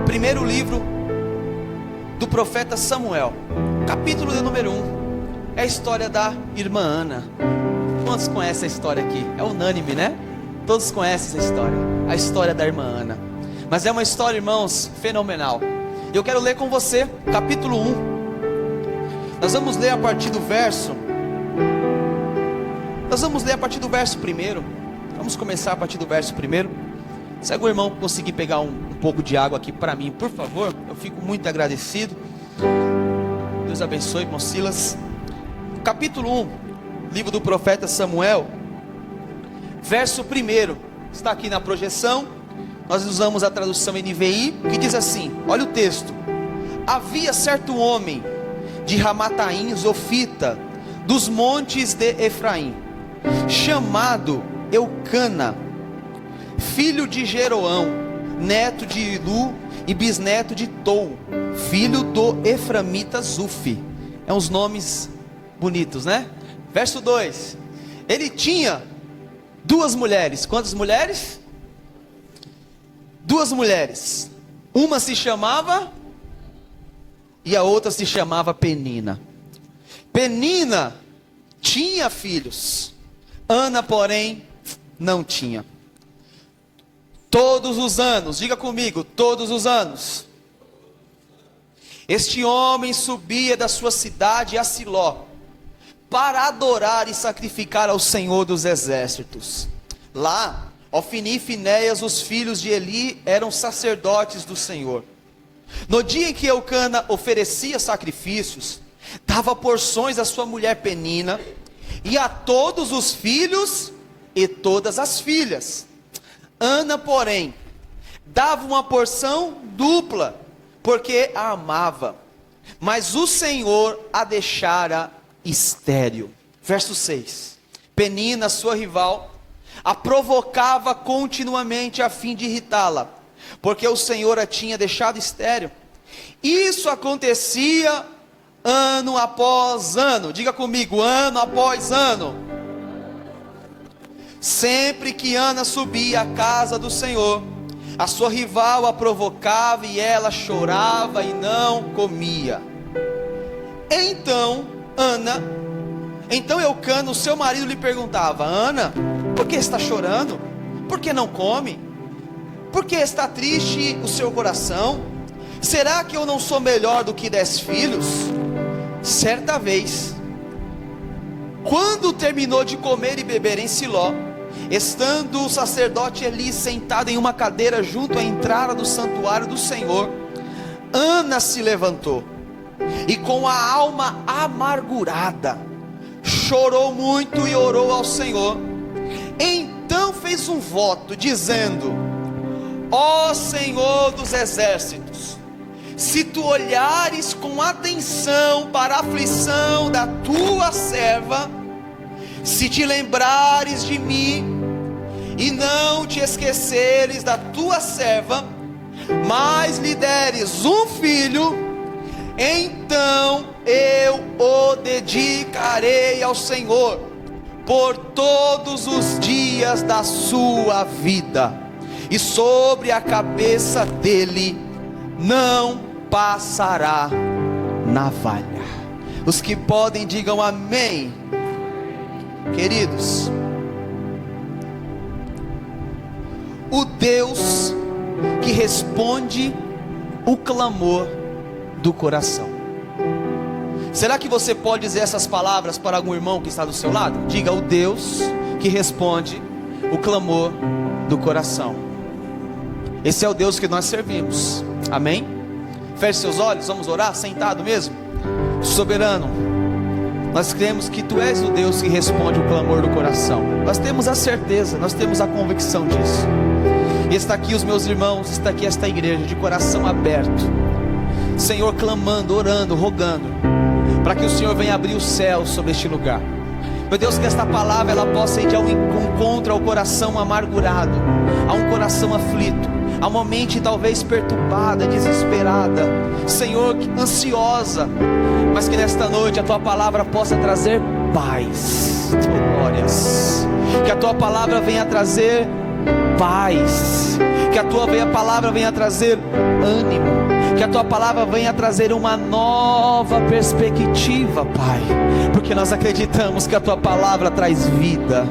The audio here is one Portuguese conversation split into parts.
Primeiro livro do profeta Samuel, capítulo de número 1, é a história da irmã Ana. Quantos conhecem a história aqui? É unânime, né? Todos conhecem essa história, a história da irmã Ana. Mas é uma história, irmãos, fenomenal. Eu quero ler com você, capítulo 1. Nós vamos ler a partir do verso 1. Vamos começar a partir do verso 1. Se algum irmão conseguir pegar um pouco de água aqui para mim, por favor, eu fico muito agradecido. Deus abençoe, irmão Silas. Capítulo 1, livro do profeta Samuel, verso 1, está aqui na projeção. Nós usamos a tradução NVI, que diz assim, olha o texto: havia certo homem de Ramataim Zofita, dos montes de Efraim, chamado Eucana, filho de Jeroão, neto de Ilu e bisneto de Tou, filho do Eframita Zufi. É uns nomes bonitos, né? Verso 2: ele tinha duas mulheres. Quantas mulheres? Duas mulheres. Uma se chamava e a outra se chamava Penina. Penina tinha filhos, Ana, porém, não tinha. Todos os anos, diga comigo, todos os anos, este homem subia da sua cidade a Siló, para adorar e sacrificar ao Senhor dos exércitos. Lá, Ofni e Finéias, os filhos de Eli, eram sacerdotes do Senhor. No dia em que Eucana oferecia sacrifícios, dava porções à sua mulher Penina, e a todos os filhos e todas as filhas. Ana, porém, dava uma porção dupla, porque a amava, mas o Senhor a deixara estéril. Verso 6: Penina, sua rival, a provocava continuamente a fim de irritá-la, porque o Senhor a tinha deixado estéril. Isso acontecia ano após ano. Diga comigo, ano após ano. Sempre que Ana subia à casa do Senhor, a sua rival a provocava e ela chorava e não comia. Então Eucana, o seu marido, lhe perguntava: Ana, por que está chorando? Por que não come? Por que está triste o seu coração? Será que eu não sou melhor do que 10 filhos? Certa vez, quando terminou de comer e beber em Siló, estando o sacerdote Eli sentado em uma cadeira junto à entrada do santuário do Senhor, Ana se levantou e, com a alma amargurada, chorou muito e orou ao Senhor. Então fez um voto, dizendo: ó Senhor dos exércitos, se tu olhares com atenção para a aflição da tua serva, se te lembrares de mim e não te esqueceres da tua serva, mas lhe deres um filho, então eu o dedicarei ao Senhor por todos os dias da sua vida, e sobre a cabeça dele não passará navalha. Os que podem, digam amém. Queridos, o Deus que responde o clamor do coração. Será que você pode dizer essas palavras para algum irmão que está do seu lado? Diga: o Deus que responde o clamor do coração. Esse é o Deus que nós servimos. Amém? Feche seus olhos, vamos orar, sentado mesmo. Soberano, nós cremos que Tu és o Deus que responde o clamor do coração. Nós temos a certeza, nós temos a convicção disso. E está aqui os meus irmãos, está aqui esta igreja de coração aberto, Senhor, clamando, orando, rogando, para que o Senhor venha abrir o céu sobre este lugar. Meu Deus, que esta palavra ela possa ir de encontro ao coração amargurado, a um coração aflito, a uma mente talvez perturbada, desesperada, Senhor, ansiosa, mas que nesta noite a Tua palavra possa trazer paz. Oh, glórias. Que a Tua palavra venha trazer paz, que Que a tua palavra venha trazer ânimo, que a tua palavra venha trazer uma nova perspectiva, Pai, porque nós acreditamos que a tua palavra traz vida.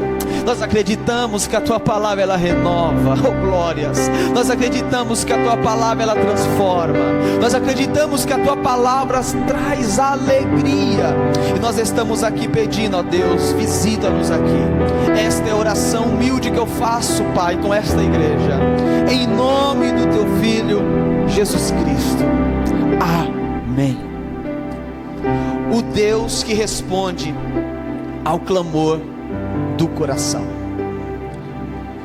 Nós acreditamos que a tua palavra ela renova, oh glórias. Nós acreditamos que a tua palavra ela transforma. Nós acreditamos que a tua palavra traz alegria. E nós estamos aqui pedindo, ó Deus, visita-nos aqui. Esta é a oração humilde que eu faço, Pai, com esta igreja, em nome do teu Filho Jesus Cristo. Amém. O Deus que responde ao clamor do coração.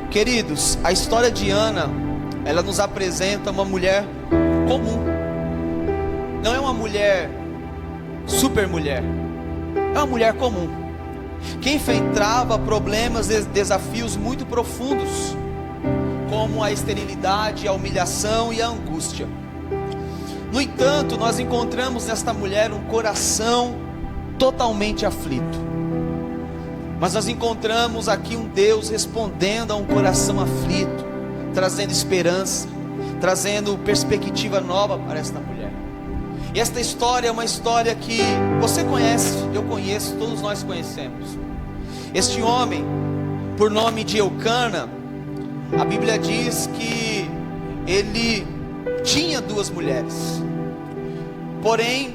Queridos, a história de Ana, ela nos apresenta uma mulher comum. Não é uma mulher super mulher, é uma mulher comum, que enfrentava problemas e desafios muito profundos, como a esterilidade, a humilhação e a angústia. No entanto, nós encontramos nesta mulher um coração totalmente aflito. Mas nós encontramos aqui um Deus respondendo a um coração aflito, trazendo esperança, trazendo perspectiva nova para esta mulher. E esta história é uma história que você conhece, eu conheço, todos nós conhecemos. Este homem, por nome de Eucana, a Bíblia diz que ele tinha 2 mulheres. Porém,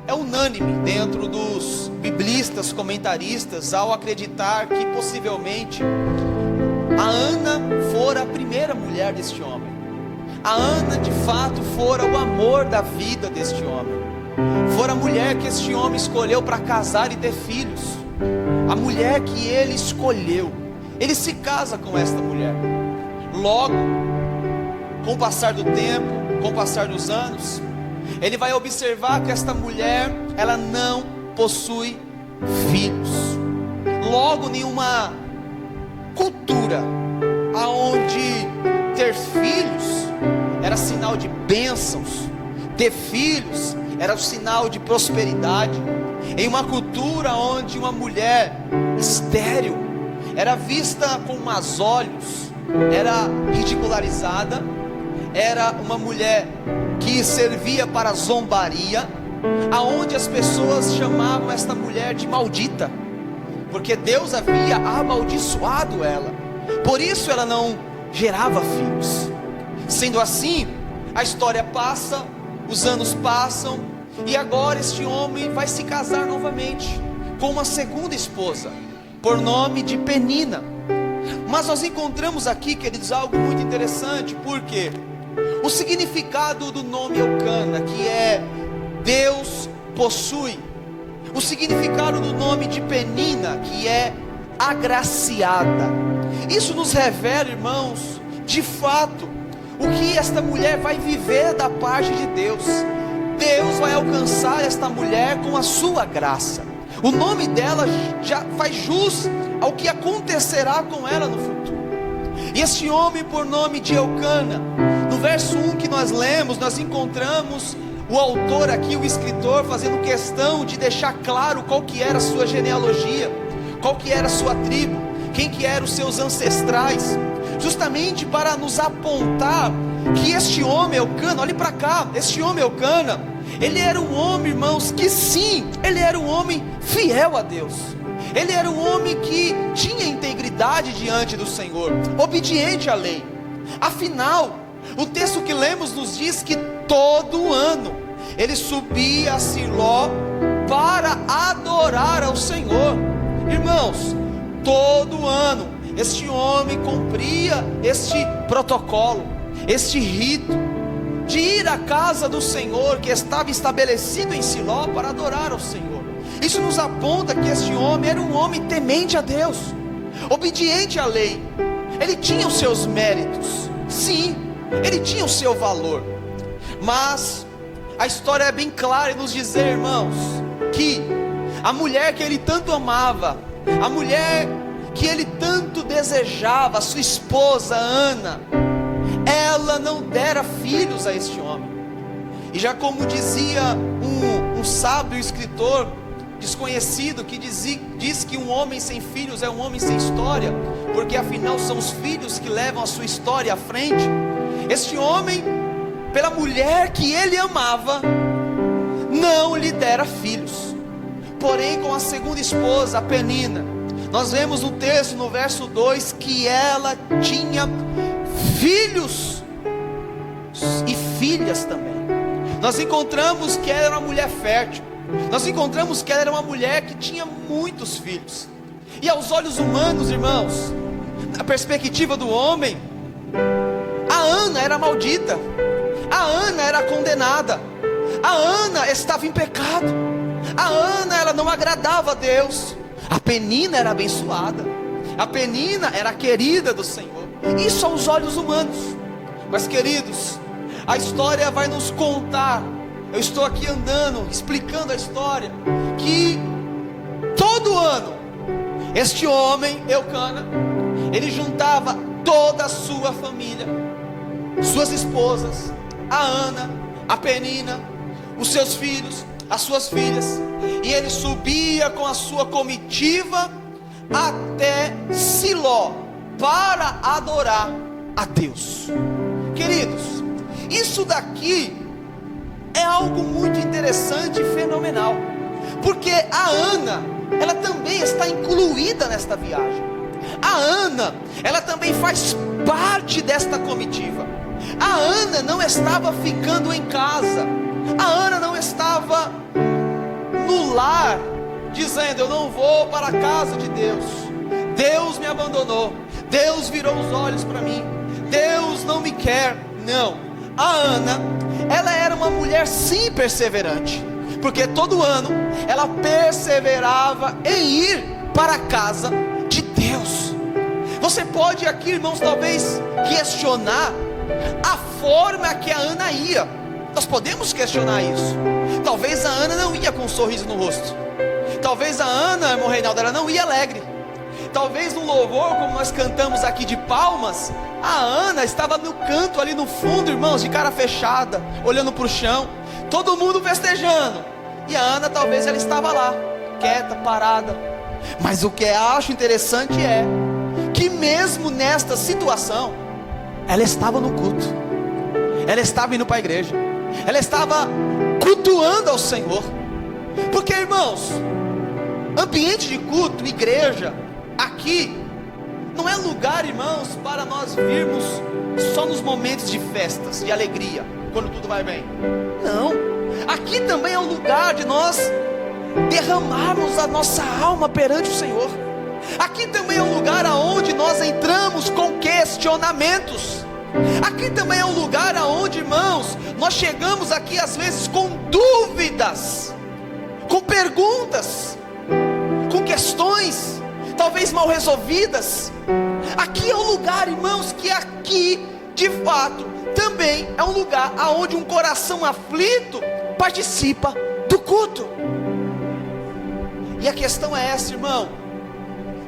é unânime dentro dos biblistas, comentaristas, ao acreditar que possivelmente a Ana fora a primeira mulher deste homem. A Ana de fato fora o amor da vida deste homem, fora a mulher que este homem escolheu para casar e ter filhos, a mulher que ele escolheu. Ele se casa com esta mulher. Logo, com o passar do tempo, com o passar dos anos, ele vai observar que esta mulher, ela não possui filhos. Logo, nenhuma cultura aonde ter filhos era sinal de bênçãos, ter filhos era um sinal de prosperidade. Em uma cultura onde uma mulher estéril era vista com maus olhos, era ridicularizada, era uma mulher que servia para zombaria, aonde as pessoas chamavam esta mulher de maldita, porque Deus havia amaldiçoado ela, por isso ela não gerava filhos. Sendo assim, a história passa, os anos passam, e agora este homem vai se casar novamente com uma segunda esposa, por nome de Penina. Mas nós encontramos aqui, queridos, algo muito interessante, porque o significado do nome Eucana, que é Deus possui, o significado do nome de Penina, que é agraciada, isso nos revela, irmãos, de fato, o que esta mulher vai viver da parte de Deus. Deus vai alcançar esta mulher com a sua graça. O nome dela já faz jus ao que acontecerá com ela no futuro. E este homem, por nome de Eucana, no verso 1 que nós lemos, nós encontramos o autor aqui, o escritor, fazendo questão de deixar claro qual que era a sua genealogia, qual que era a sua tribo, quem que eram os seus ancestrais, justamente para nos apontar que este homem Eucana, olhe para cá, este homem Eucana, ele era um homem, irmãos, que sim, ele era um homem fiel a Deus. Ele era um homem que tinha integridade diante do Senhor, obediente à lei. Afinal, o texto que lemos nos diz que todo ano ele subia a Siló para adorar ao Senhor. Irmãos, todo ano este homem cumpria este protocolo, este rito de ir à casa do Senhor, que estava estabelecido em Siló, para adorar ao Senhor. Isso nos aponta que este homem era um homem temente a Deus, obediente à lei. Ele tinha os seus méritos, sim, ele tinha o seu valor. Mas a história é bem clara em nos dizer, irmãos, que a mulher que ele tanto amava, a mulher que ele tanto desejava, a sua esposa Ana, ela não dera filhos a este homem. E já como dizia um sábio escritor, desconhecido que diz que um homem sem filhos é um homem sem história, porque afinal são os filhos que levam a sua história à frente. Este homem, pela mulher que ele amava, não lhe dera filhos. Porém, com a segunda esposa, a Penina, nós vemos no texto, no verso 2, que ela tinha filhos e filhas também. Nós encontramos que ela era uma mulher fértil. Nós encontramos que ela era uma mulher que tinha muitos filhos. E aos olhos humanos, irmãos, na perspectiva do homem, a Ana era maldita, a Ana era condenada, a Ana estava em pecado, a Ana, ela não agradava a Deus. A Penina era abençoada, a Penina era querida do Senhor. Isso aos olhos humanos. Mas queridos, a história vai nos contar. Eu estou aqui andando, explicando a história, que todo ano, este homem, Eucana, ele juntava toda a sua família, suas esposas, a Ana, a Penina, os seus filhos, as suas filhas, e ele subia com a sua comitiva até Siló, para adorar a Deus. Queridos, isso daqui é algo muito interessante e fenomenal, porque a Ana, ela também está incluída nesta viagem. A Ana, ela também faz parte desta comitiva. A Ana não estava ficando em casa, a Ana não estava no lar, dizendo: eu não vou para a casa de Deus, Deus me abandonou, Deus virou os olhos para mim, Deus não me quer. Não, a Ana, ela era uma mulher sim perseverante, porque todo ano ela perseverava em ir para a casa de Deus. Você pode aqui, irmãos, talvez questionar a forma que a Ana ia. Nós podemos questionar isso. Talvez a Ana não ia com um sorriso no rosto, talvez a Ana, irmão Reinaldo, ela não ia alegre. Talvez no louvor, como nós cantamos aqui de palmas, a Ana estava no canto ali no fundo, irmãos, de cara fechada, olhando para o chão, todo mundo festejando, e a Ana talvez ela estava lá, quieta, parada. Mas o que eu acho interessante é que mesmo nesta situação, ela estava no culto, ela estava indo para a igreja, ela estava cultuando ao Senhor. Porque, irmãos, ambiente de culto, igreja, aqui não é lugar, irmãos, para nós virmos só nos momentos de festas, de alegria, quando tudo vai bem. Não, aqui também é um lugar de nós derramarmos a nossa alma perante o Senhor. Aqui também é um lugar aonde nós entramos com questionamentos. Aqui também é um lugar aonde, irmãos, nós chegamos aqui às vezes com dúvidas, com perguntas, com questões talvez mal resolvidas. Aqui é um lugar, irmãos, que aqui de fato também é um lugar aonde um coração aflito participa do culto. E a questão é essa, irmão: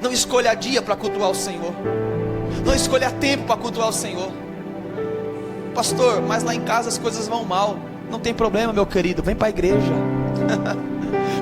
não escolha dia para cultuar o Senhor, não escolha tempo para cultuar o Senhor. Pastor, mas lá em casa as coisas vão mal. Não tem problema, meu querido, vem para a igreja.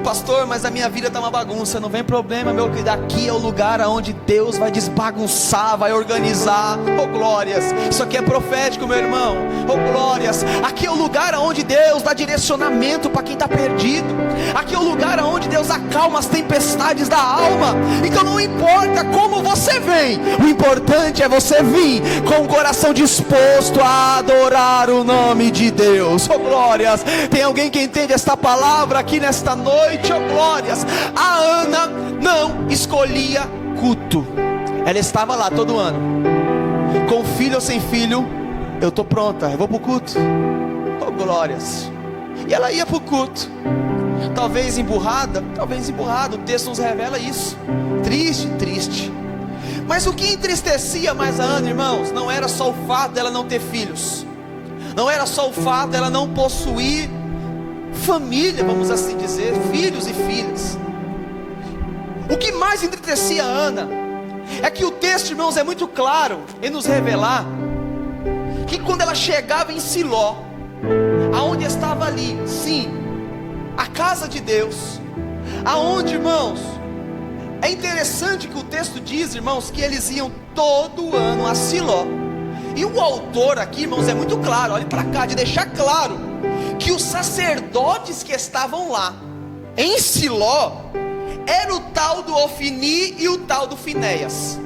Pastor, mas a minha vida está uma bagunça. Não vem problema, meu querido, aqui é o lugar onde Deus vai desbagunçar, vai organizar. Oh glórias, isso aqui é profético, meu irmão. Oh glórias, aqui é o lugar onde Deus dá direcionamento para quem está perdido. Aqui é o lugar onde Deus acalma as tempestades da alma. Então não importa como você vem, o importante é você vir com o coração disposto a adorar o nome de Deus. Oh glórias, tem alguém que entende esta palavra aqui nesta noite? Oh glórias, a Ana não escolhia culto, ela estava lá todo ano, com filho ou sem filho, eu estou pronta, eu vou para o culto. Oh glórias, e ela ia para o culto, talvez emburrada, o texto nos revela isso, triste. Mas o que entristecia mais a Ana, irmãos, não era só o fato dela não ter filhos, não era só o fato dela não possuir família, vamos assim dizer, filhos e filhas. O que mais entristecia a Ana é que o texto, irmãos, é muito claro em nos revelar que quando ela chegava em Siló, aonde estava ali, sim, a casa de Deus, Aonde, irmãos? É interessante que o texto diz, irmãos, que eles iam todo ano a Siló. E o autor aqui, irmãos, é muito claro, olhe para cá, de deixar claro que os sacerdotes que estavam lá em Siló era o tal do Ofni e o tal do Finéias.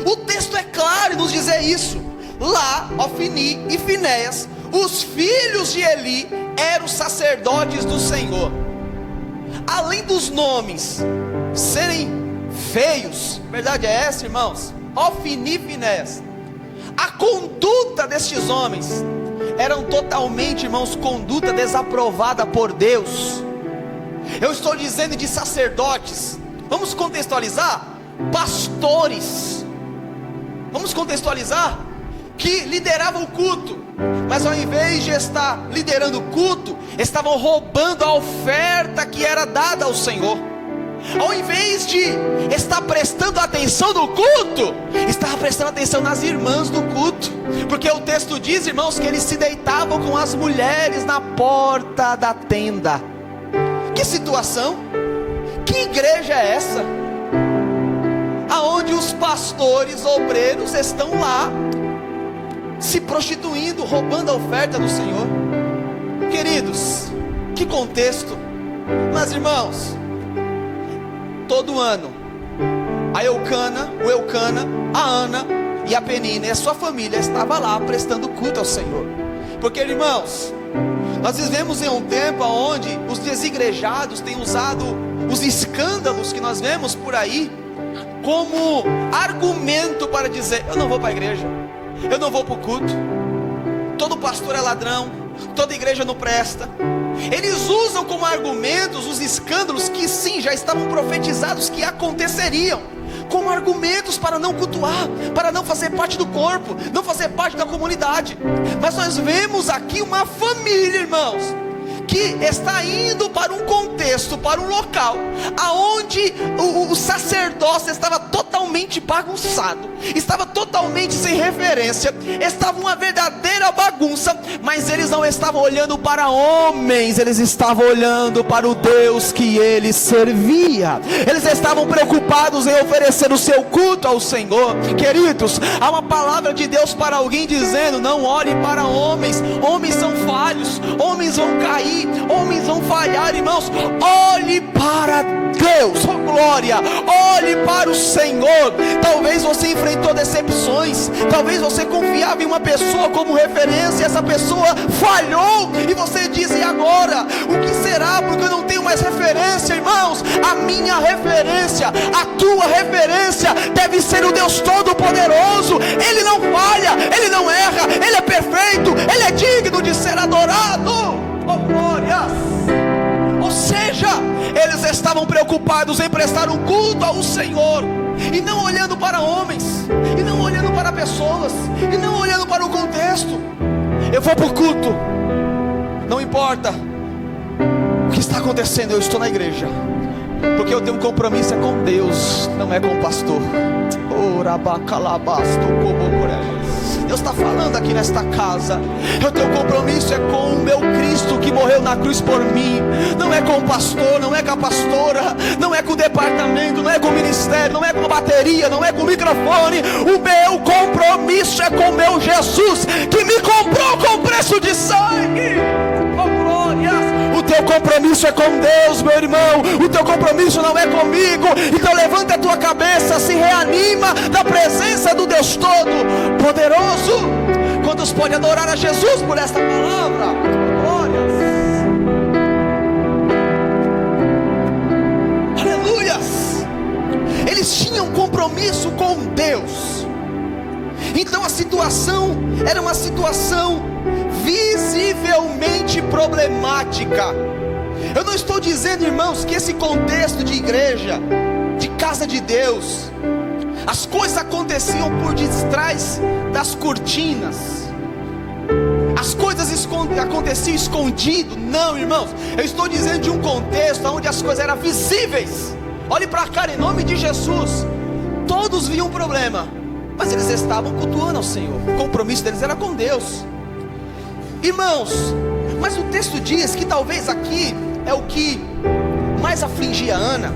O texto é claro em nos dizer isso. Lá, Ofni e Finéias, os filhos de Eli, eram os sacerdotes do Senhor. Além dos nomes serem feios, verdade é essa, irmãos? Ofni e Finéias, a conduta destes homens eram totalmente, irmãos, conduta desaprovada por Deus. Eu estou dizendo de sacerdotes. Vamos contextualizar? Pastores. Vamos contextualizar? Que lideravam o culto, mas ao invés de estar liderando o culto, estavam roubando a oferta que era dada ao Senhor. Ao invés de estar prestando atenção no culto, estava prestando atenção nas irmãs do culto. Porque o texto diz, irmãos, que eles se deitavam com as mulheres na porta da tenda. Que situação? Que igreja é essa? Aonde os pastores, obreiros estão lá se prostituindo, roubando a oferta do Senhor. Queridos, que contexto. Mas, irmãos, todo ano o Eucana, a Ana e a Penina e a sua família estava lá prestando culto ao Senhor. Porque, irmãos, nós vivemos em um tempo onde os desigrejados têm usado os escândalos que nós vemos por aí como argumento para dizer: eu não vou para a igreja, eu não vou para o culto, todo pastor é ladrão, toda igreja não presta. Eles usam como argumentos os escândalos que sim, já estavam profetizados que aconteceriam, como argumentos para não cultuar, para não fazer parte do corpo, não fazer parte da comunidade. Mas nós vemos aqui uma família, irmãos, que está indo para um contexto, para um local aonde o sacerdócio estava totalmente bagunçado, estava totalmente sem referência, estava uma verdadeira bagunça. Mas eles não estavam olhando para homens, eles estavam olhando para o Deus que eles servia. Eles estavam preocupados em oferecer o seu culto ao Senhor. Queridos, há uma palavra de Deus para alguém dizendo: não olhe para homens, homens são falhos, homens vão cair, homens vão falhar, irmãos. Olhe para Deus, oh glória, olhe para o Senhor. Talvez você enfrentou decepções, talvez você confiava em uma pessoa como referência, essa pessoa falhou, e você diz: e agora? O que será? Porque eu não tenho mais referência. Irmãos, a minha referência, a tua referência deve ser o Deus Todo-Poderoso. Ele não falha, Ele não erra, Ele é perfeito, Ele é digno de ser adorado. Oh glórias! Ou seja, eles estavam preocupados em prestar um culto ao Senhor, e não olhando para homens, e não olhando para pessoas, e não olhando para o contexto. Eu vou para o culto, não importa o que está acontecendo, eu estou na igreja, porque eu tenho um compromisso é com Deus, não é com o pastor. Deus está falando aqui nesta casa: eu tenho compromisso é com o meu Cristo que morreu na cruz por mim. Não é com o pastor, não é com a pastora, não é com o departamento, não é com o ministério, não é com a bateria, não é com o microfone. O meu compromisso é com o meu Jesus, que me comprou com preço de sangue. Oh glórias! O teu compromisso é com Deus, meu irmão. O teu compromisso não é comigo. Então levanta a tua cabeça, se reanima da presença do Deus Todo-Poderoso. Quantos podem adorar a Jesus por esta palavra? Glórias! Aleluias! Eles tinham compromisso com Deus. Então a situação era uma situação visivelmente problemática. Eu não estou dizendo, irmãos, que esse contexto de igreja, de casa de Deus, as coisas aconteciam por detrás das cortinas, as coisas aconteciam escondido. Não, irmãos, eu estou dizendo de um contexto onde as coisas eram visíveis. Olhe para cá, em nome de Jesus. Todos viam um problema, mas eles estavam cultuando ao Senhor. O compromisso deles era com Deus. Irmãos, mas o texto diz que talvez aqui é o que mais afligia Ana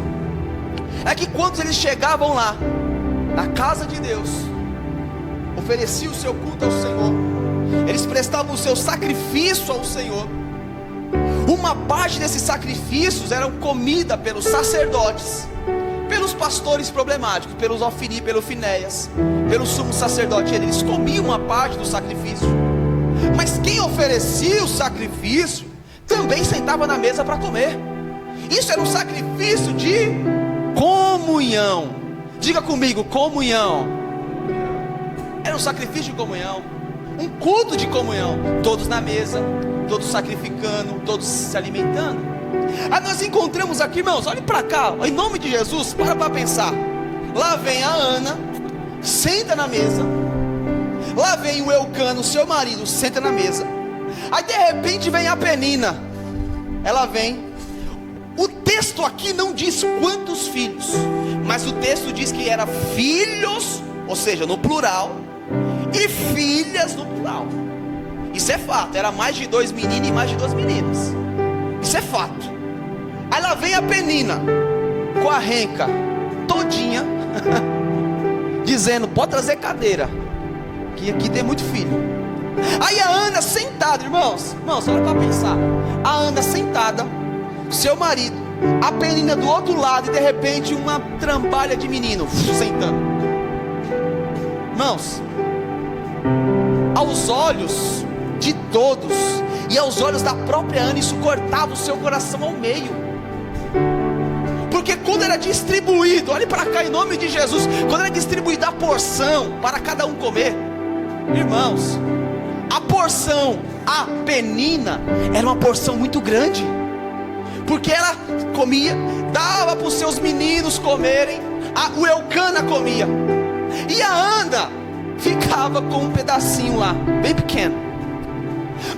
é que quando eles chegavam lá, na casa de Deus, ofereciam o seu culto ao Senhor, eles prestavam o seu sacrifício ao Senhor. Uma parte desses sacrifícios eram comida pelos sacerdotes, pelos pastores problemáticos, pelos Ofni, pelo Finéias, pelo sumo sacerdote. Eles comiam uma parte do sacrifício, mas quem oferecia o sacrifício também sentava na mesa para comer. Isso era um sacrifício de comunhão. Diga comigo, comunhão. Era um sacrifício de comunhão, um culto de comunhão, todos na mesa, todos sacrificando, todos se alimentando. Aí nós encontramos aqui, irmãos, olhe para cá, em nome de Jesus, para pensar. Lá vem a Ana, senta na mesa. Lá vem o Eucana, seu marido, senta na mesa. Aí de repente vem a Penina, ela vem. O texto aqui não diz quantos filhos, mas o texto diz que era filhos, ou seja, no plural, e filhas no plural. Isso é fato, era mais de 2 meninos e mais de 2 meninas. Isso é fato. Aí lá vem a Penina, com a renca todinha, dizendo, pode trazer cadeira, que aqui tem muito filho. Aí a Ana sentada, irmãos, olha para pensar. A Ana sentada, seu marido, a Penina do outro lado, e de repente uma trambalha de menino sentando. Irmãos, aos olhos de todos e aos olhos da própria Ana, isso cortava o seu coração ao meio. Porque quando era distribuído, olhe para cá em nome de Jesus, quando era distribuída a porção para cada um comer, irmãos, a porção, a Penina, era uma porção muito grande, porque ela comia, dava para os seus meninos comerem, o Eucana comia, e a Ana ficava com um pedacinho lá, bem pequeno.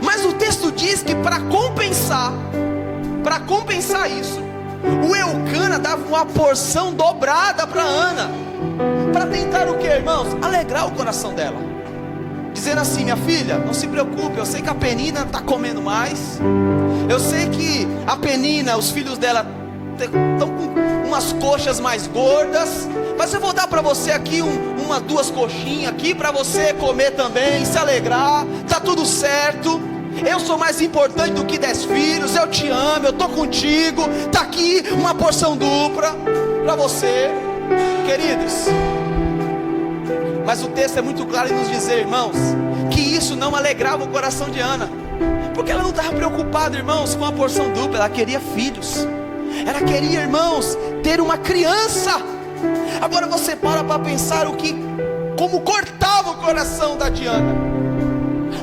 Mas o texto diz que para compensar isso, o Eucana dava uma porção dobrada para Ana, para tentar o que, irmãos? Alegrar o coração dela, dizendo assim, minha filha, não se preocupe, eu sei que a Penina está comendo mais, eu sei que a Penina, os filhos dela estão com umas coxas mais gordas, mas eu vou dar para você aqui umas 2 coxinhas aqui para você comer também, se alegrar, tá tudo certo. Eu sou mais importante do que 10 filhos, eu te amo, eu estou contigo, está aqui uma porção dupla para você, queridos. Mas o texto é muito claro em nos dizer, irmãos, que isso não alegrava o coração de Ana, porque ela não estava preocupada, irmãos, com a porção dupla, ela queria filhos, ela queria, irmãos, ter uma criança. Agora você para pensar como cortava o coração da Diana.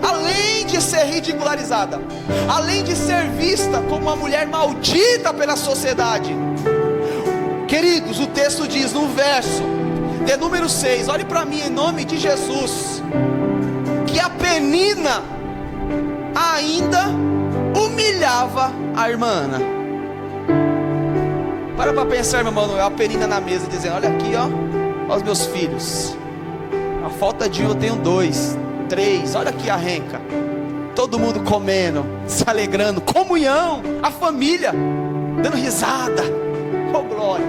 Além de ser ridicularizada, além de ser vista como uma mulher maldita pela sociedade, queridos, o texto diz no verso de número 6, olhe para mim em nome de Jesus, que a Penina ainda humilhava a irmã Ana. Para pensar, meu irmão, a Penina na mesa dizendo, olha aqui, ó os meus filhos, a falta de um eu tenho 2, 3, olha aqui a renca, todo mundo comendo, se alegrando, comunhão, a família, dando risada, oh glória.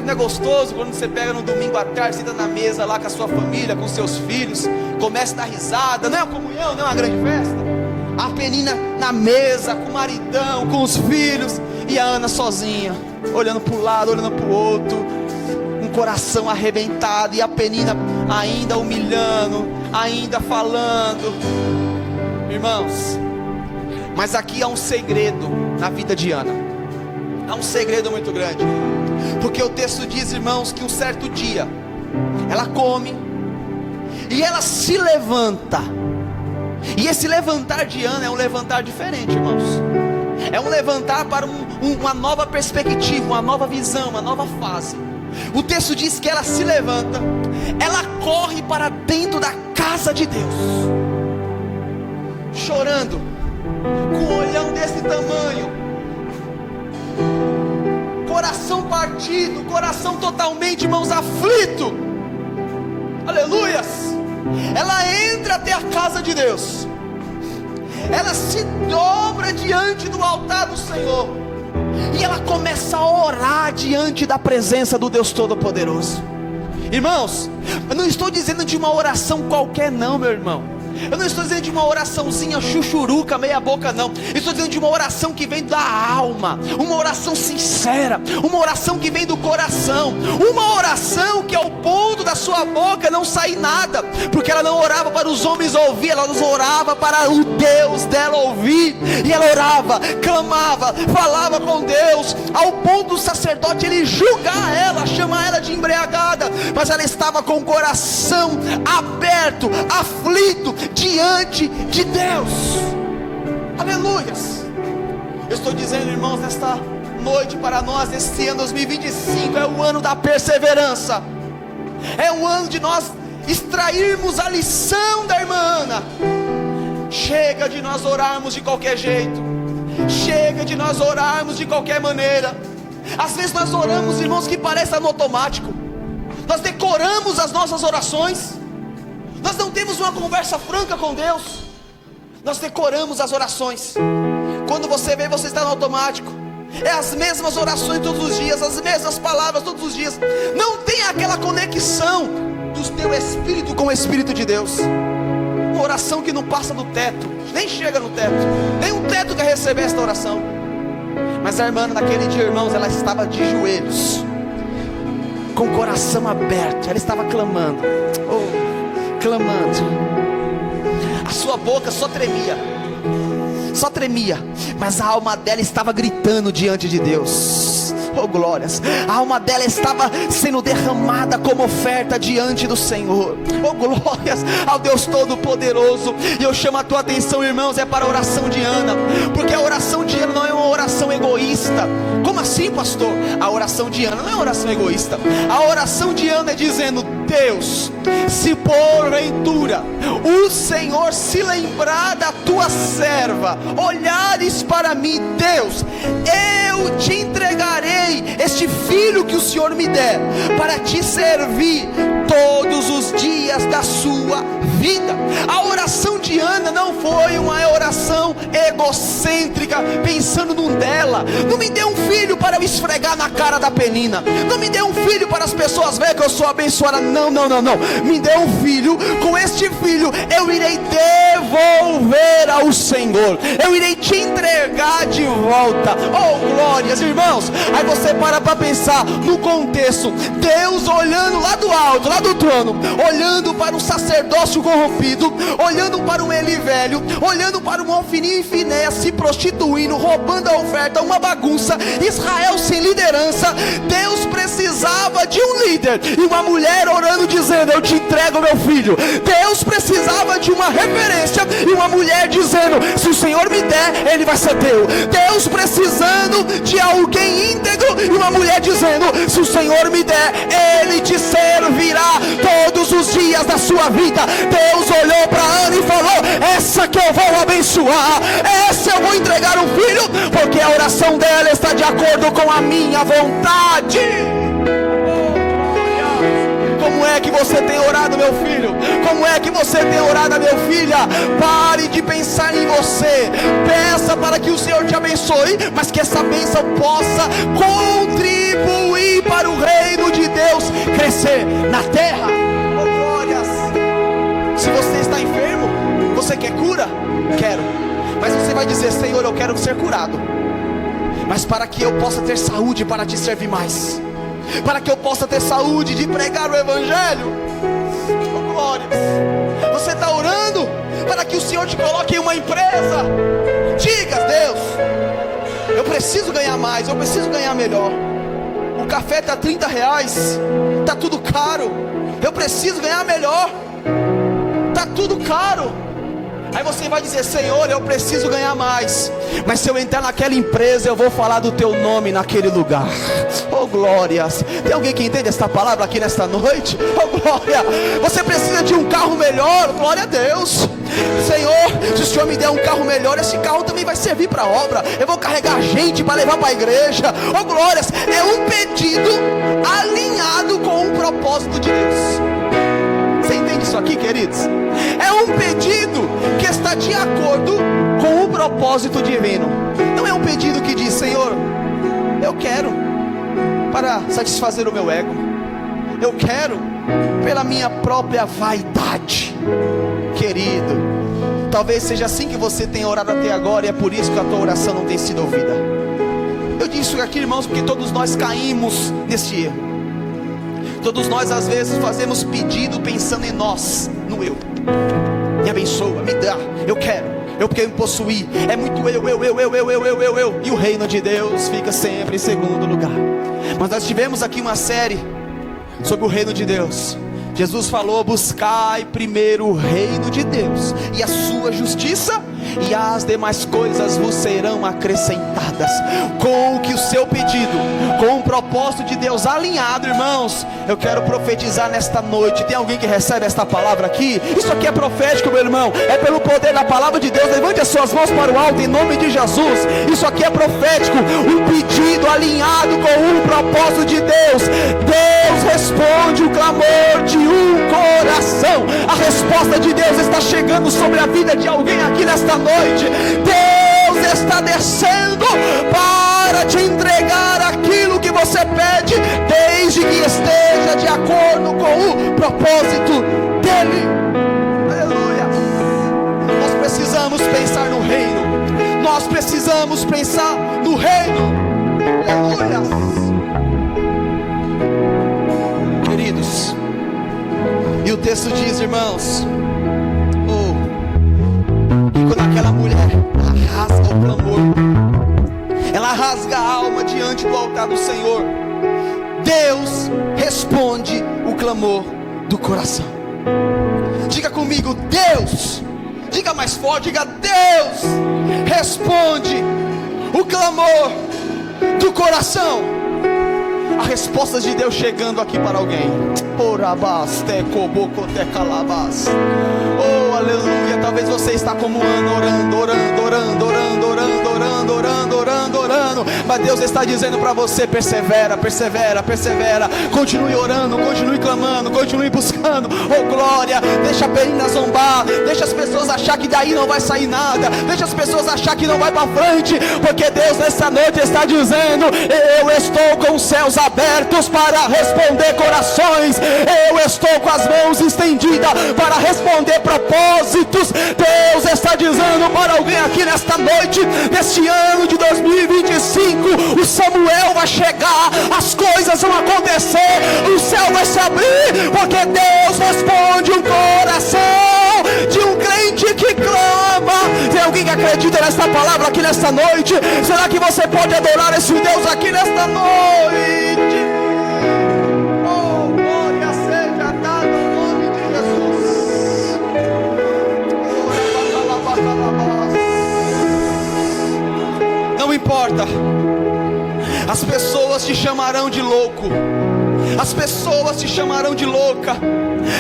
Não é gostoso quando você pega no domingo à tarde, senta na mesa lá com a sua família, com seus filhos, começa a dar risada, não é uma comunhão, não é uma grande festa? A Penina na mesa, com o maridão, com os filhos, e a Ana sozinha, olhando para um lado, olhando para o outro, um coração arrebentado, e a Penina ainda humilhando, ainda falando. Irmãos, mas aqui há um segredo na vida de Ana, há um segredo muito grande, porque o texto diz, irmãos, que um certo dia ela come e ela se levanta, e esse levantar de Ana é um levantar diferente, irmãos, é um levantar para uma nova perspectiva, uma nova visão, uma nova fase. O texto diz que ela se levanta, ela corre para dentro da casa de Deus, chorando, com um olhão desse tamanho, coração partido, coração totalmente, irmãos, aflito, aleluias. Ela entra até a casa de Deus, ela se dobra diante do altar do Senhor, e ela começa a orar diante da presença do Deus Todo-Poderoso. Irmãos, eu não estou dizendo de uma oração qualquer não, meu irmão. Eu não estou dizendo de uma oraçãozinha chuchuruca, meia boca não. Eu estou dizendo de uma oração que vem da alma, uma oração sincera, uma oração que vem do coração, uma oração que ao ponto da sua boca não sair nada, porque ela não orava para os homens ouvir, ela orava para o Deus dela ouvir. E ela orava, clamava, falava com Deus, ao ponto do sacerdote ele julgar ela, chamar ela de embriagada, mas ela estava com o coração aberto, aflito diante de Deus. Aleluias. Eu estou dizendo, irmãos, nesta noite para nós, esse ano 2025 é o ano da perseverança, é o ano de nós extrairmos a lição da irmã Ana. Chega de nós orarmos de qualquer jeito, chega de nós orarmos de qualquer maneira. Às vezes nós oramos, irmãos, que parece no automático. Nós decoramos as nossas orações, nós não temos uma conversa franca com Deus, nós decoramos as orações. Quando você vê, você está no automático, é as mesmas orações todos os dias, as mesmas palavras todos os dias. Não tem aquela conexão do teu espírito com o Espírito de Deus. Uma oração que não passa do teto, nem chega no teto, nem um teto quer receber esta oração. Mas a irmã naquele dia, irmãos, ela estava de joelhos, com o coração aberto, ela estava clamando, clamando. A sua boca só tremia, mas a alma dela estava gritando diante de Deus. Oh glórias, a alma dela estava sendo derramada como oferta diante do Senhor. Oh glórias ao Deus Todo-Poderoso. E eu chamo a tua atenção, irmãos, é para a oração de Ana, porque a oração de Ana não é uma oração egoísta. Como assim, pastor? A oração de Ana não é uma oração egoísta. A oração de Ana é dizendo: Deus, se porventura o Senhor se lembrar da tua serva, olhares para mim, Deus, eu te entregarei este filho que o Senhor me der, para te servir todos os dias da sua vida. A oração de Ana não foi uma oração egocêntrica, pensando num dela. Não me dê um filho para eu esfregar na cara da Penina, não me dê um filho para as pessoas verem que eu sou abençoada. Não, me dê um filho, com este filho eu irei devolver ao Senhor, eu irei te entregar de volta. Oh glórias, irmãos. Aí você para pensar no contexto, Deus olhando lá do alto, lá do trono, olhando para o sacerdócio corrompido, olhando para o Eli velho, olhando para o Ofni e Finéias se prostituindo, roubando a oferta, uma bagunça, Israel sem liderança. Deus precisava de um líder, e uma mulher orando dizendo: eu te entrego meu filho. Deus precisava de uma referência, e uma mulher dizendo: se o Senhor me der, ele vai ser teu. Deus precisando de alguém íntegro, e uma mulher dizendo: se o Senhor me der, ele te servirá todos os dias da sua vida. Deus olhou para Ana e falou: essa que eu vou abençoar, essa eu vou entregar um filho, porque a oração dela está de acordo com a minha vontade. Como é que você tem orado, meu filho? Como é que você tem orado, minha filha? Pare de pensar em você. Peça para que o Senhor te abençoe, mas que essa bênção possa contribuir para o reino de Deus crescer na terra. Oh glórias. Se você está enfermo, você quer cura? Quero. Mas você vai dizer: Senhor, eu quero ser curado, mas para que eu possa ter saúde para te servir mais, para que eu possa ter saúde de pregar o Evangelho. Oh glórias. Você está orando para que o Senhor te coloque em uma empresa. Diga: Deus, eu preciso ganhar mais, eu preciso ganhar melhor. O café está R$30, está tudo caro. Eu preciso ganhar melhor, está tudo caro. Aí você vai dizer: Senhor, eu preciso ganhar mais, mas se eu entrar naquela empresa, eu vou falar do teu nome naquele lugar. Oh glórias. Tem alguém que entende esta palavra aqui nesta noite? Oh glória. Você precisa de um carro melhor? Glória a Deus. Senhor, se o Senhor me der um carro melhor, esse carro também vai servir para a obra. Eu vou carregar gente para levar para a igreja. Oh glórias. É um pedido alinhado com o propósito de Deus. Você entende isso aqui, queridos? É um pedido que está de acordo com o propósito divino. Não é um pedido que diz: Senhor, Eu quero para satisfazer o meu ego. Eu quero pela minha própria vaidade. Querido, talvez seja assim que você tenha orado até agora, e é por isso que a tua oração não tem sido ouvida. Eu disse isso aqui, irmãos, porque todos nós caímos nesse erro. Todos nós às vezes fazemos pedido pensando em nós, no eu. Me abençoa, me dá, eu quero me possuir. É muito eu. E o reino de Deus fica sempre em segundo lugar. Mas nós tivemos aqui uma série sobre o reino de Deus. Jesus falou: buscai primeiro o reino de Deus e a sua justiça, e as demais coisas vos serão acrescentadas. Com que o seu pedido, com o propósito de Deus alinhado, irmãos, eu quero profetizar nesta noite. Tem alguém que recebe esta palavra aqui? Isso aqui é profético, meu irmão, é pelo poder da palavra de Deus. Levante as suas mãos para o alto em nome de Jesus. Isso aqui é profético, um pedido alinhado com o propósito de Deus. Deus responde o clamor de um coração. A resposta de Deus está chegando sobre a vida de alguém aqui nesta noite. Deus está descendo para te entregar aquilo que você pede, desde que esteja de acordo com o propósito dele. Aleluia. Nós precisamos pensar no reino. Nós precisamos pensar no reino. Aleluia. Queridos, e o texto diz, irmãos, quando aquela mulher, ela rasga o clamor, ela rasga a alma diante do altar do Senhor, Deus responde o clamor do coração. Diga comigo: Deus. Diga mais forte, diga: Deus responde o clamor do coração. A resposta de Deus chegando aqui para alguém. Oh, aleluia. Talvez você está como orando, mas Deus está dizendo para você: persevera. Continue orando, continue clamando, continue buscando. Oh glória. Deixa a perina zombar, deixa as pessoas achar que daí não vai sair nada, deixa as pessoas achar que não vai para frente, porque Deus nessa noite está dizendo: eu estou com os céus abertos para responder corações. Eu estou com as mãos estendidas para responder propósitos. Deus está dizendo para alguém aqui nesta noite, neste ano de 2025, o Samuel vai chegar, as coisas vão acontecer, o céu vai se abrir, porque Deus responde um coração de um crente que clama. Tem alguém que acredita nesta palavra aqui nesta noite? Será que você pode adorar esse Deus aqui nesta noite? Oh, glória seja dada no nome de Jesus. Não importa, as pessoas te chamarão de louco, as pessoas te chamarão de louca,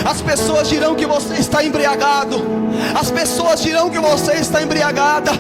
as pessoas dirão que você está embriagado, as pessoas dirão que você está embriagada.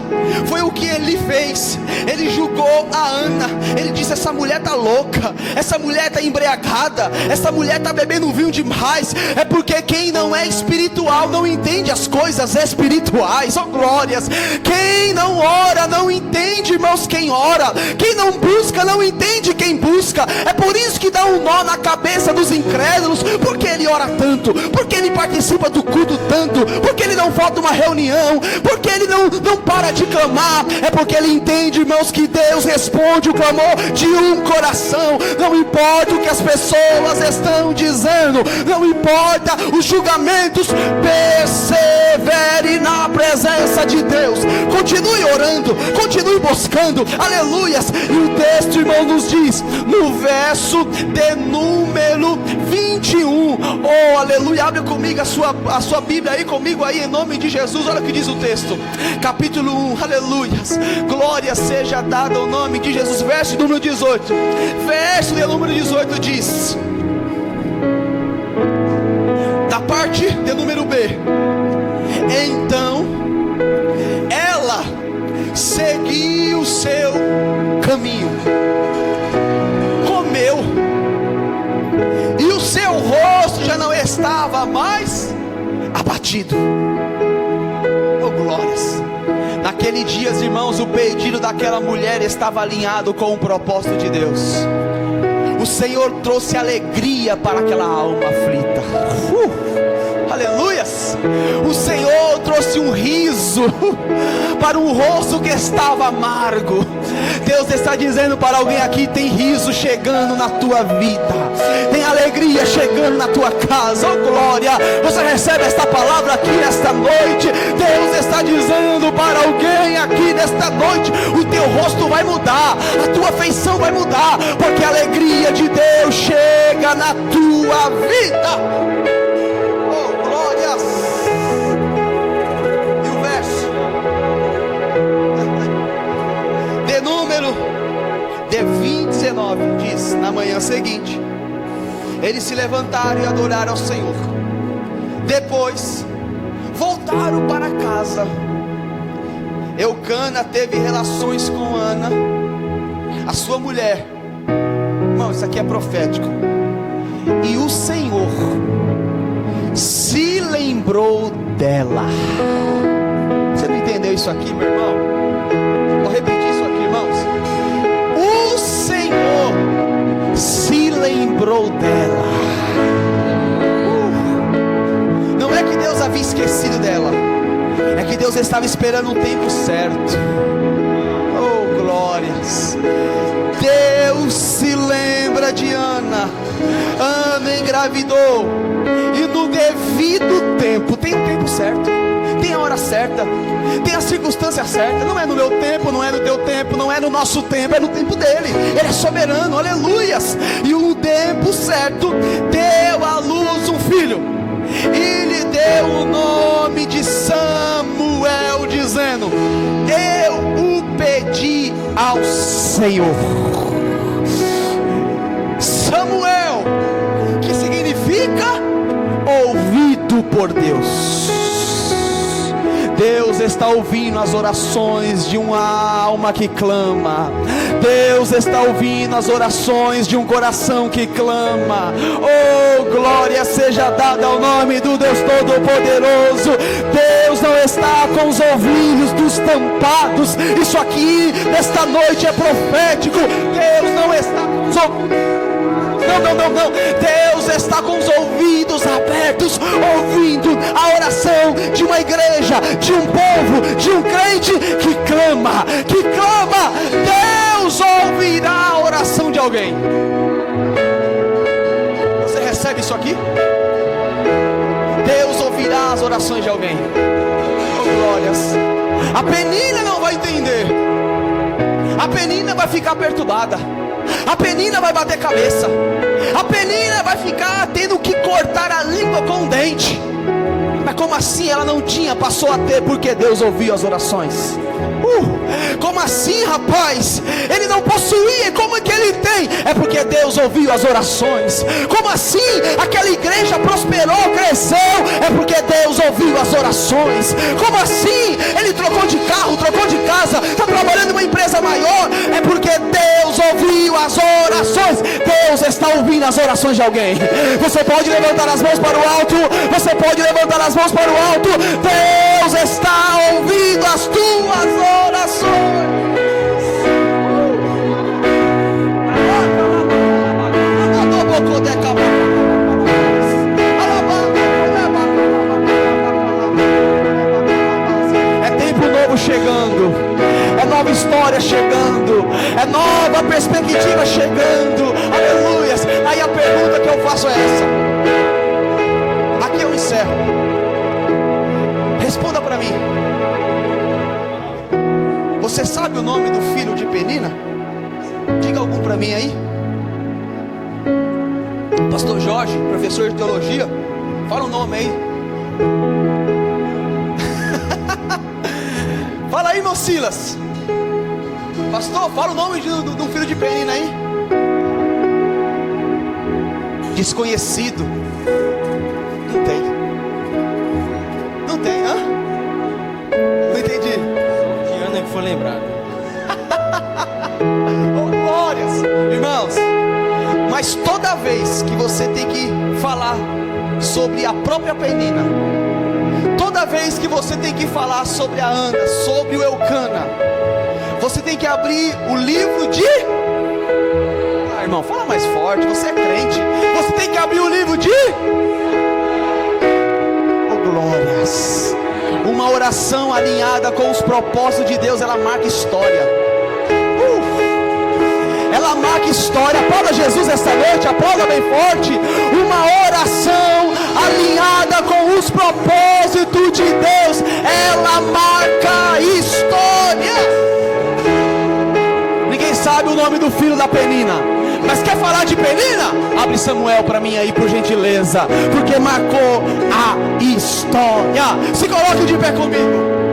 Foi o que ele fez. Ele julgou a Ana. Ele disse: essa mulher está louca, essa mulher está embriagada, essa mulher está bebendo vinho demais. É porque quem não é espiritual não entende as coisas espirituais. Oh glórias. Quem não ora não entende, irmãos, quem ora. Quem não busca não entende quem busca. É por isso que dá um nó na cabeça dos incrédulos. Porque ele ora tanto, porque ele participa do culto tanto, porque ele não falta uma reunião, porque ele não para de clamar. É porque ele entende, irmãos, que Deus responde o clamor de um coração. Não importa o que as pessoas estão dizendo, não importa os julgamentos, persevere na presença de Deus. Continue orando, continue buscando. Aleluias. E o texto, irmão, nos diz no verso de número 21. Oh aleluia. Abre comigo a sua Bíblia aí comigo aí em nome de Jesus. Olha o que diz o texto, capítulo 1, aleluias, glória seja dada ao nome de Jesus. Verso número 18, verso de número 18 diz, da parte de número B: então ela seguiu o seu caminho, comeu, e o seu rosto já não estava mais abatido. Oh glórias. Naquele Naquele dia, irmãos, o pedido daquela mulher estava alinhado com o propósito de Deus. O Senhor trouxe alegria para aquela alma aflita. Aleluias! O Senhor trouxe um riso para um rosto que estava amargo. Deus está dizendo para alguém aqui: tem riso chegando na tua vida, tem alegria chegando na tua casa. Oh glória! Você recebe esta palavra aqui nesta noite. Deus está dizendo para alguém aqui nesta noite: o teu rosto vai mudar, a tua feição vai mudar, porque a alegria de Deus chega na tua vida. De 19 diz: na manhã seguinte, eles se levantaram e adoraram ao Senhor. Depois voltaram para casa. Eucana teve relações com Ana, a sua mulher. Irmão, isso aqui é profético. E o Senhor se lembrou dela. Você não entendeu isso aqui, meu irmão? Vou repetir isso aqui, irmãos. O Senhor se lembrou dela. Não é que Deus havia esquecido dela, é que Deus estava esperando o tempo certo. Oh glórias! Deus se lembra de Ana. Ana engravidou, e no devido tempo, tem o tempo certo, tem a hora certa, tem a circunstância certa. Não é no meu tempo, não é no teu tempo, não é no nosso tempo, é no tempo dele. Ele é soberano, aleluias. E o tempo certo deu à luz um filho, e lhe deu o nome de Samuel, dizendo: eu o pedi ao Senhor. Samuel, que significa ouvido por Deus. Deus está ouvindo as orações de uma alma que clama. Deus está ouvindo as orações de um coração que clama. Oh, glória seja dada ao nome do Deus Todo-Poderoso. Deus não está com os ouvidos dos tampados. Isso aqui, nesta noite, é profético. Deus não está com os ouvidos. Não. Deus está com os ouvidos abertos, ouvindo a oração de uma igreja, de um povo, de um crente que clama. Deus ouvirá a oração de alguém. Você recebe isso aqui? Deus ouvirá as orações de alguém. Oh glórias! A Penina não vai entender. A Penina vai ficar perturbada. A Penina vai bater cabeça. A Penina vai ficar tendo que cortar a língua com o dente. Mas como assim ela não tinha, passou a ter, porque Deus ouviu as orações. Como assim, rapaz? Ele não possuía, como é que ele tem? É porque Deus ouviu as orações. Como assim? Aquela igreja prosperou, cresceu, é porque Deus ouviu as orações. Como assim? Ele trocou de carro, trocou de casa, está trabalhando em uma empresa maior, é porque Deus ouviu as orações. Deus está ouvindo as orações de alguém. Você pode levantar as mãos para o alto. Você pode levantar as mãos para o alto. Deus está ouvindo as tuas orações. É tempo novo chegando, é nova história chegando, é nova perspectiva chegando, aleluias. Aí a pergunta que eu faço é essa, aqui eu encerro, responda para mim. Você sabe o nome do filho de Penina? Diga algum para mim aí. Pastor Jorge, professor de teologia, fala o nome aí. Fala aí, meu Silas. Pastor, fala o nome do filho de Penina aí. Desconhecido. Não tem. Não tem, hã? Não entendi. Que ano é que foi lembrado? Oh, glórias, irmãos. Mas toda vez que você tem que falar sobre a própria Penina, toda toda vez que você tem que falar sobre a Ana, sobre o Eucana, você tem que abrir o livro de... Ah, irmão, fala mais forte, você é crente. Você tem que abrir o livro de... Oh, glórias. Uma oração alinhada com os propósitos de Deus, ela marca história. Ela marca história. Aplauda Jesus esta noite, aplauda bem forte. Uma oração alinhada com os propósitos de Deus, ela marca história. Ninguém sabe o nome do filho da Penina, mas quer falar de Penina? Abre Samuel para mim aí, por gentileza, porque marcou a história. Se coloque de pé comigo.